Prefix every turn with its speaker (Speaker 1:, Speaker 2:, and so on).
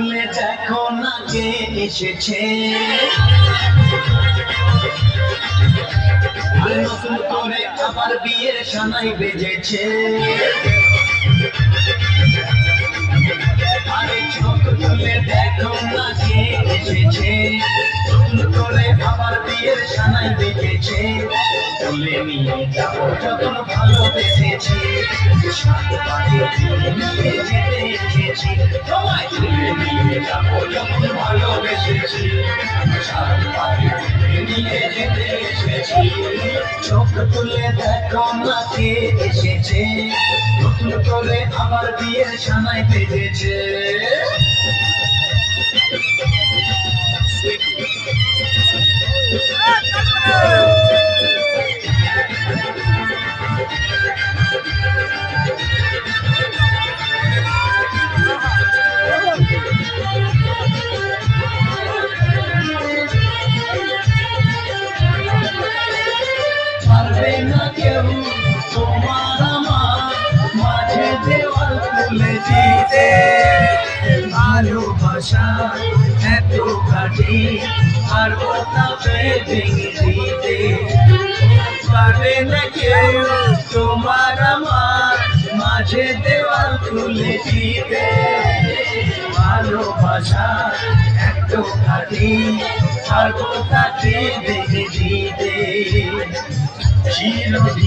Speaker 1: খুলে দেখো না কে এসেছে, নতুন করে আবার বিয়ের সানাই বেজেছে। আরে চোখ খুলে দেখো না কে এসেছে, নতুন করে আবার বিয়ের সানাই বেজেছে। তুলে নিয়ে যাবো যখন ভালোবেসেছি, সাত বাড়ি নিয়ে যেতে এসেছি। তোমায় তুলে নিয়ে যাবো যখন ভালোবেসেছি, সাত বাড়ি নিয়ে যেতে এসেছি। চোখ তুলে দেখো না কে এসেছে, নতুন করে আমার বিয়ের সানাই বেজেছে। পারবে না কেউ তোমার আমার মাঝে দেওয়াল খুলে দিতে, ভালোবাসা এত কাটি আর ওটাকে ভেঙে দিতে। পারবে না কেউ তোমার আমার মাঝে দেওয়াল খুলে দিতে, ভালোবাসা এত কাটি আর ওটাকে ভেঙে দিতে। চিরদিন